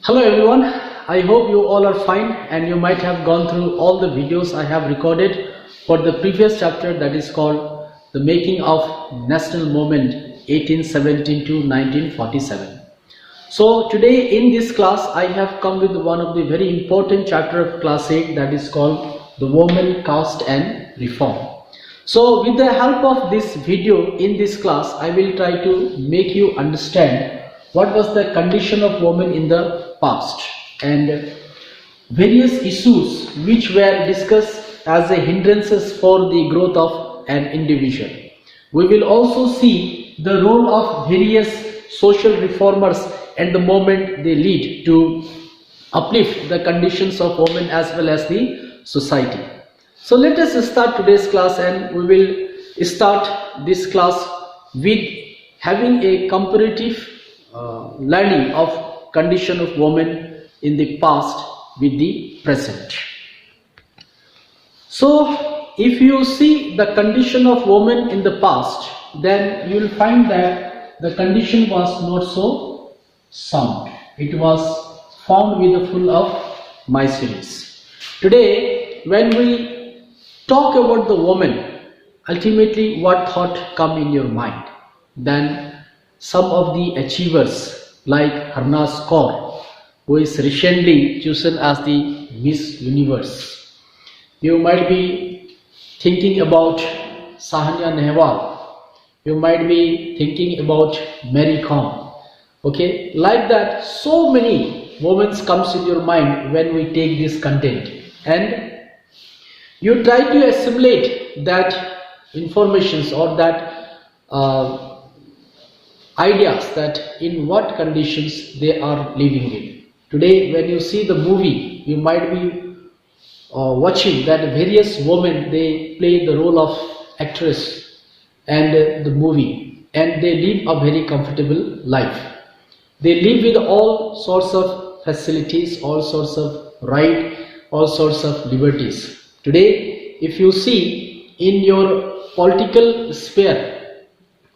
Hello everyone, I hope you all are fine and you might have gone through all the videos I have recorded for the previous chapter, that is called The Making of National Movement 1817 to 1947. So today in this class I have come with one of the very important chapter of class 8, that is called The Woman, Caste and Reform. So with the help of this video in this class, I will try to make you understand what was the condition of women in the past and various issues which were discussed as a hindrances for the growth of an individual. We will also see the role of various social reformers and the movement they lead to uplift the conditions of women as well as the society. So let us start today's class, and we will start this class with having a comparative learning of condition of women in the past with the present. So if you see the condition of women in the past, then you will find that the condition was not so sound. It was found with a full of miseries. Today when we talk about the woman, ultimately what thought come in your mind? Then some of the achievers like Harna's Kaur, who is recently chosen as the Miss Universe. You might be thinking about Sahanya Nehwal. You might be thinking about Mary Kom. Okay, like that, so many women comes in your mind when we take this content, and you try to assimilate that informations or that ideas that in what conditions they are living in. Today when you see the movie, you might be watching that various women, they play the role of actress and the movie, and they live a very comfortable life. They live with all sorts of facilities, all sorts of right, all sorts of liberties. Today if you see in your political sphere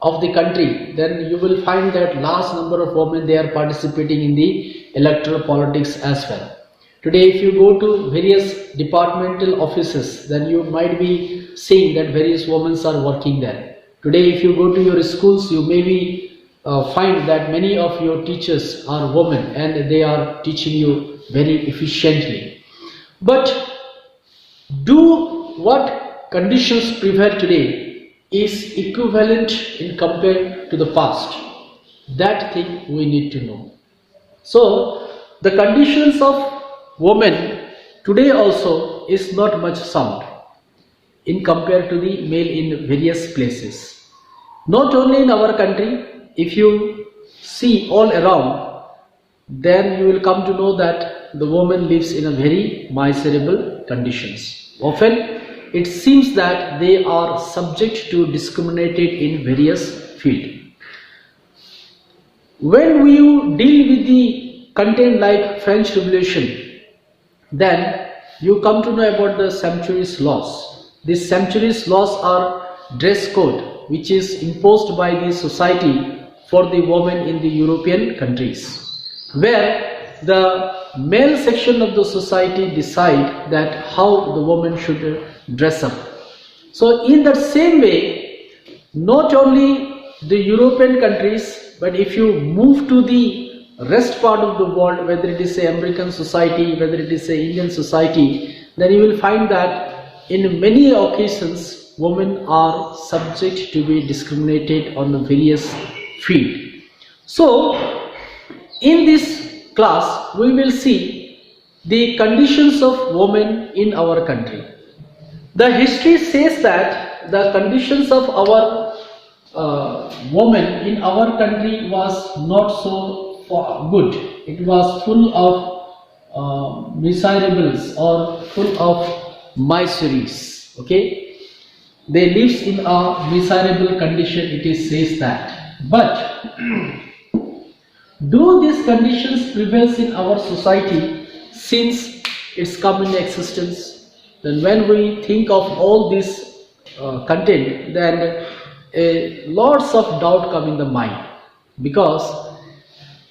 of the country, then you will find that large number of women, they are participating in the electoral politics as well. Today if you go to various departmental offices, then you might be seeing that various women are working there. Today if you go to your schools, you may be find that many of your teachers are women and they are teaching you very efficiently. But do what conditions prevail today is equivalent in compared to the past? That thing we need to know. So the conditions of women today also is not much sound in compared to the male in various places. Not only in our country, if you see all around, then you will come to know that the woman lives in a very miserable conditions. Often it seems that they are subject to discriminated in various fields. When we deal with the content like French Revolution, then you come to know about the sumptuous laws. These sumptuous laws are dress code which is imposed by the society for the women in the European countries, where the male section of the society decide that how the woman should dress up. So in that same way, not only the European countries, but if you move to the rest part of the world, whether it is a American society, whether it is a Indian society, then you will find that in many occasions women are subject to be discriminated on the various field. So in this class we will see the conditions of women in our country. The history says that the conditions of our women in our country was not so good. It was full of miserables or full of miseries. Okay, they live in a miserable condition, it is says that. But do these conditions prevail in our society since it's come into existence? Then when we think of all this content, then lots of doubt come in the mind, because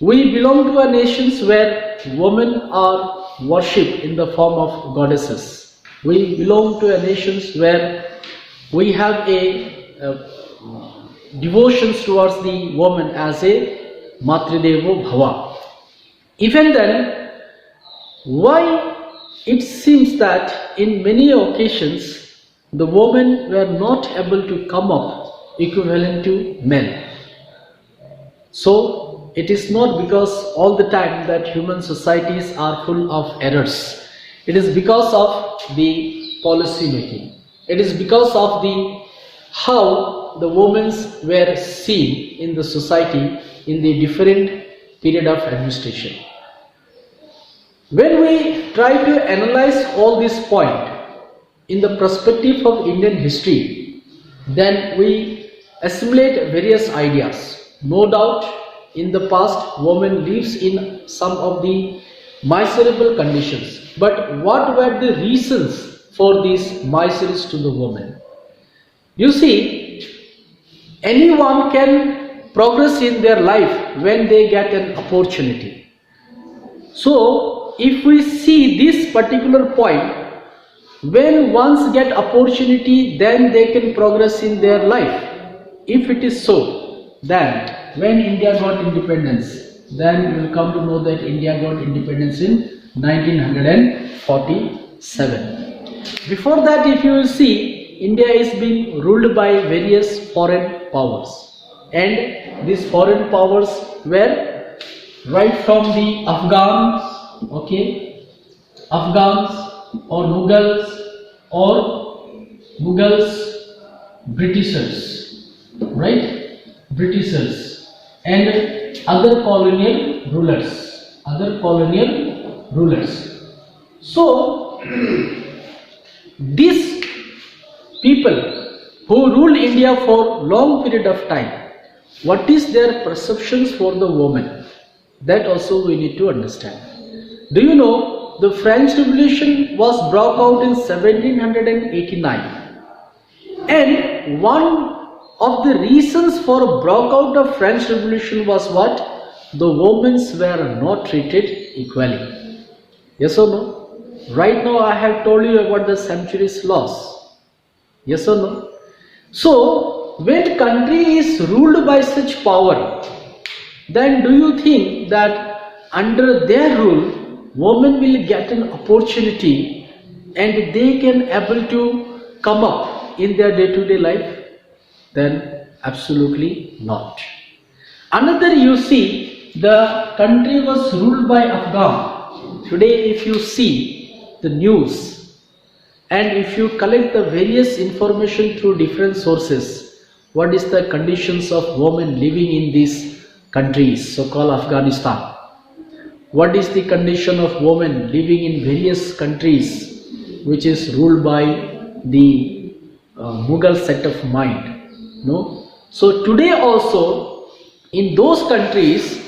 we belong to a nations where women are worshipped in the form of goddesses. We belong to a nation where we have a devotions towards the woman as a Matridevo Bhava. Even then, why it seems that in many occasions the women were not able to come up equivalent to men. So it is not because all the time that human societies are full of errors. It is because of the policy making. It is because of the how the women were seen in the society in the different period of administration. When we try to analyze all this point in the perspective of Indian history, then we assimilate various ideas. No doubt, in the past, woman lives in some of the miserable conditions. But what were the reasons for these miseries to the woman? You see, anyone can progress in their life when they get an opportunity. So, if we see this particular point, when once get opportunity, then they can progress in their life. If it is so, then when India got independence, then we will come to know that India got independence in 1947. Before that, if you will see, India is being ruled by various foreign powers, and these foreign powers were right from the Afghans, or Mughals, Britishers, right? Britishers and other colonial rulers. So these people who ruled India for long period of time, what is their perceptions for the woman? That also we need to understand. Do you know the French Revolution was brought out in 1789, and one of the reasons for broke out of French Revolution was what? The women were not treated equally. Yes or no? Right now I have told you about the centuries loss. Yes or no? So when country is ruled by such power, then do you think that under their rule women will get an opportunity and they can able to come up in their day-to-day life? Then absolutely not. Another, you see, the country was ruled by Afghan. Today if you see the news and if you collect the various information through different sources, what is the conditions of women living in these countries, so-called Afghanistan? What is the condition of women living in various countries which is ruled by the Mughal set of mind? No. So today also in those countries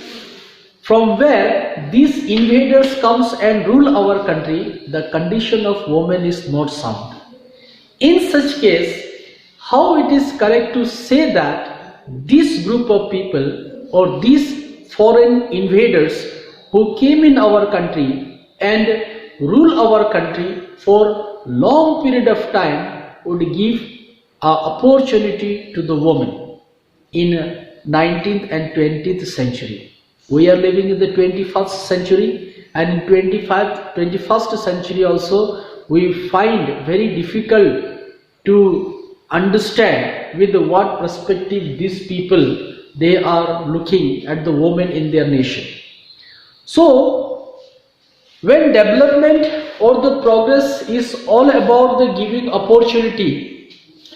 from where these invaders comes and rule our country, the condition of women is not sound. In such case, how it is correct to say that this group of people or these foreign invaders who came in our country and rule our country for long period of time would give opportunity to the woman in 19th and 20th century. We are living in the 21st century, and in 21st century also we find very difficult to understand with what perspective these people they are looking at the woman in their nation. So when development or the progress is all about the giving opportunity,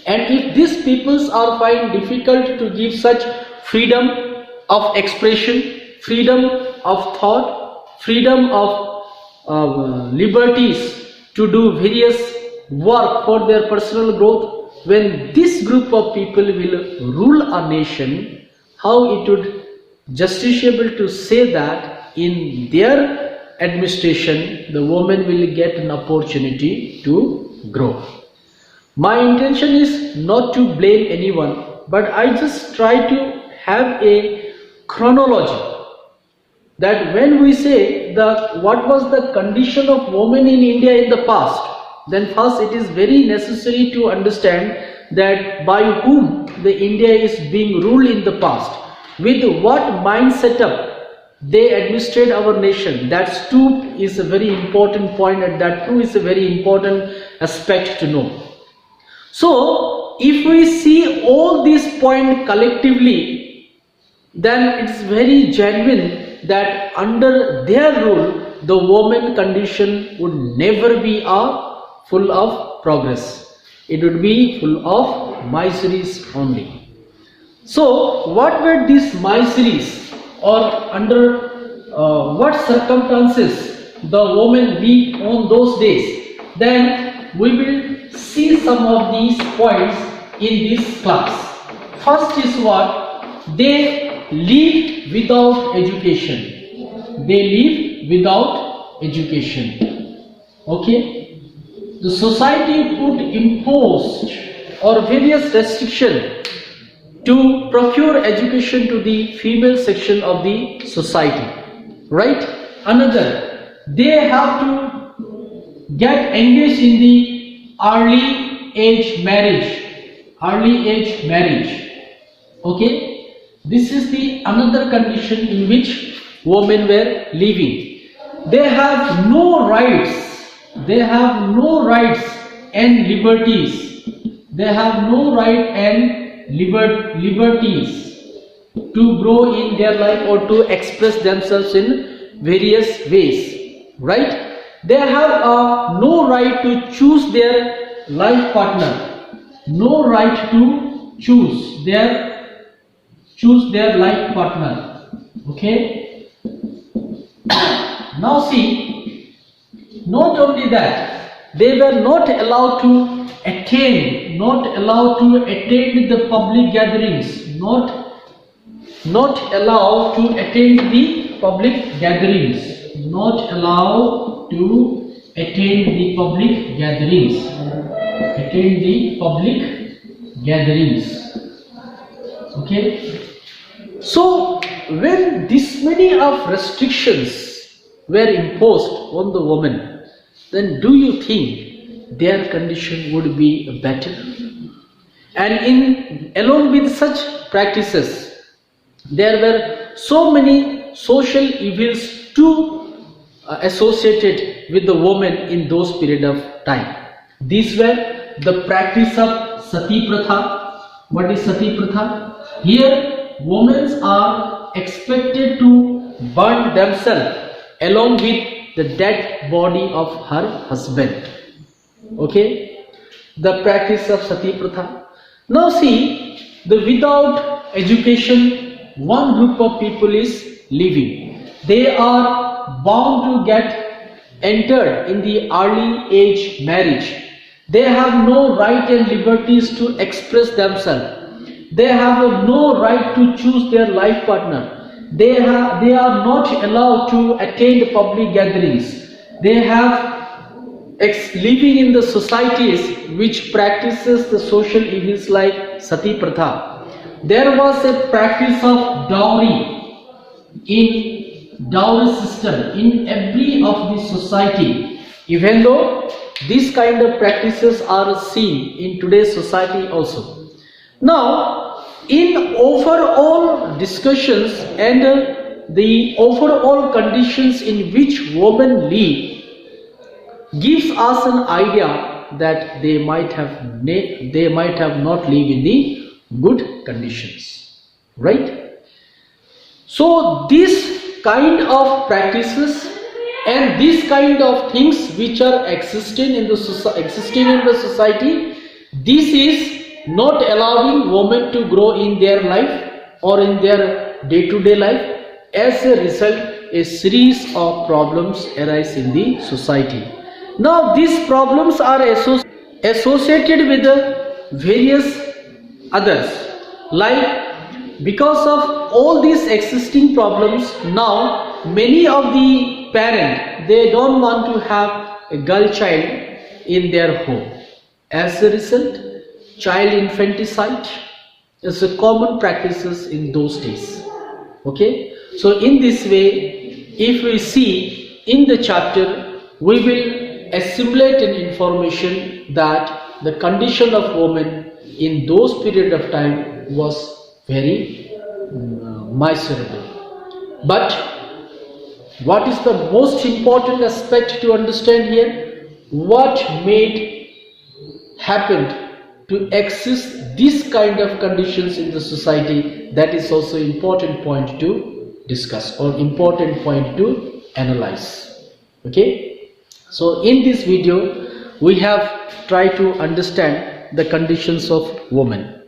and if these peoples are find difficult to give such freedom of expression, freedom of thought, freedom of liberties to do various work for their personal growth, when this group of people will rule a nation, how it would justiciable to say that in their administration the woman will get an opportunity to grow. My intention is not to blame anyone, but I just try to have a chronology that when we say what was the condition of women in India in the past, then first it is very necessary to understand that by whom the India is being ruled in the past, with what mind setup they administered our nation. That too is a very important point, and that too is a very important aspect to know. So if we see all these points collectively, then it's very genuine that under their rule the woman condition would never be full of progress. It would be full of miseries only. So what were these miseries, or under what circumstances the women lived on those days? Then we will see some of these points in this class. First is what? They live without education. They live without education. Okay? The society could impose or various restrictions to procure education to the female section of the society. Right? Another, they have to get engaged in the early age marriage. Early age marriage. Okay? This is the another condition in which women were living. They have no rights. They have no rights and liberties. They have no right and liberties to grow in their life or to express themselves in various ways. Right? They have no right to choose their life partner. No right to choose their life partner. Okay? Now see, not only that, they were not allowed to attend the public gatherings, not allowed to attend the public gatherings, not allowed to attend the public gatherings, Okay? So when this many of restrictions were imposed on the woman, then do you think their condition would be better? And along with such practices, there were so many social evils too associated with the woman in those period of time. These were the practice of sati pratha. What is sati pratha? Here, women are expected to burn themselves along with the dead body of her husband. Okay? The practice of sati pratha. Now see, without education, one group of people is living. They are bound to get entered in the early age marriage. They have no right and liberties to express themselves. They have no right to choose their life partner. They are not allowed to attend public gatherings. They have living in the societies which practices the social evils like sati pratha. There was a practice of dowry in dowry system in every of the society, even though these kind of practices are seen in today's society also. Now, in overall discussions and the overall conditions in which women live gives us an idea that they might have not lived in the good conditions, right? So this kind of practices and this kind of things which are existing in the society, this is not allowing women to grow in their life or in their day-to-day life. As a result, a series of problems arise in the society. Now these problems are associated with the various others, like because of all these existing problems, now many of the parents, they don't want to have a girl child in their home. As a result, child infanticide is a common practices in those days. Okay, so in this way, if we see in the chapter we will assimilate an information that the condition of women in those period of time was very miserable. But what is the most important aspect to understand here? What made happened to exist this kind of conditions in the society? That is also important point to discuss or important point to analyze. Okay, so in this video we have tried to understand the conditions of women.